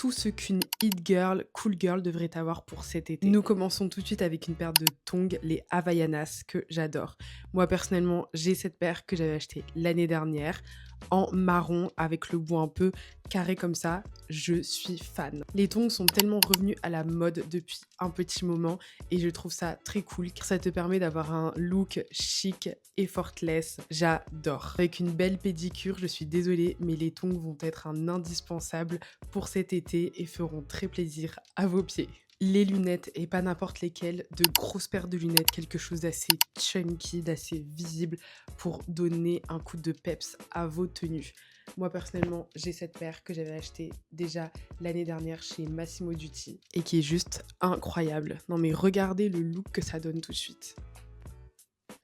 tout ce qu'une hit girl, cool girl devrait avoir pour cet été. Nous commençons tout de suite avec une paire de tongs, les Havaianas, que j'adore. Moi personnellement, j'ai cette paire que j'avais achetée l'année dernière en marron avec le bout un peu carré comme ça. Je suis fan. Les tongs sont tellement revenus à la mode depuis un petit moment et je trouve ça très cool car ça te permet d'avoir un look chic, effortless. J'adore. Avec une belle pédicure, je suis désolée, mais les tongs vont être un indispensable pour cet été et feront très plaisir à vos pieds. Les lunettes, et pas n'importe lesquelles, de grosses paires de lunettes, quelque chose d'assez chunky, d'assez visible pour donner un coup de peps à vos tenues. Moi personnellement, j'ai cette paire que j'avais achetée déjà l'année dernière chez Massimo Dutti et qui est juste incroyable. Non mais regardez le look que ça donne tout de suite.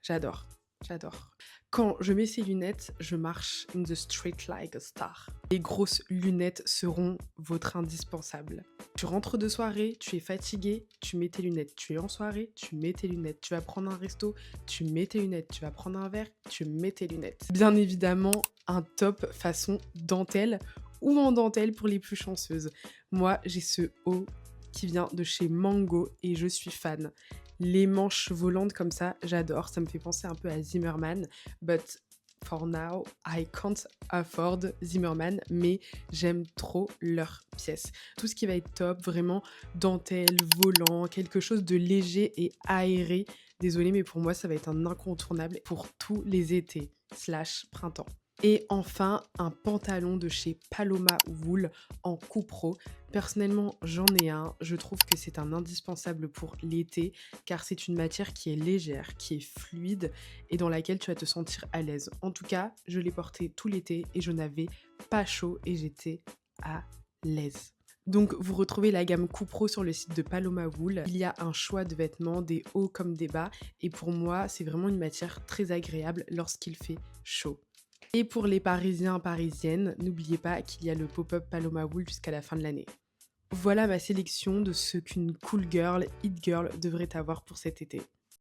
J'adore, j'adore. Quand je mets ces lunettes, je marche in the street like a star. Les grosses lunettes seront votre indispensable. Tu rentres de soirée, tu es fatigué, tu mets tes lunettes. Tu es en soirée, tu mets tes lunettes. Tu vas prendre un resto, tu mets tes lunettes. Tu vas prendre un verre, tu mets tes lunettes. Bien évidemment, un top façon dentelle ou en dentelle pour les plus chanceuses. Moi, j'ai ce haut qui vient de chez Mango et je suis fan. Les manches volantes comme ça, j'adore. Ça me fait penser un peu à Zimmerman, but for now, I can't afford Zimmerman, mais j'aime trop leurs pièces. Tout ce qui va être top, vraiment dentelle, volant, quelque chose de léger et aéré. Désolée, mais pour moi, ça va être un incontournable pour tous les étés / printemps. Et enfin, un pantalon de chez Paloma Wool en cupro. Personnellement, j'en ai un. Je trouve que c'est un indispensable pour l'été car c'est une matière qui est légère, qui est fluide et dans laquelle tu vas te sentir à l'aise. En tout cas, je l'ai porté tout l'été et je n'avais pas chaud et j'étais à l'aise. Donc, vous retrouvez la gamme cupro sur le site de Paloma Wool. Il y a un choix de vêtements, des hauts comme des bas et pour moi, c'est vraiment une matière très agréable lorsqu'il fait chaud. Et pour les Parisiens, Parisiennes, n'oubliez pas qu'il y a le pop-up Paloma Wool jusqu'à la fin de l'année. Voilà ma sélection de ce qu'une cool girl, hit girl devrait avoir pour cet été.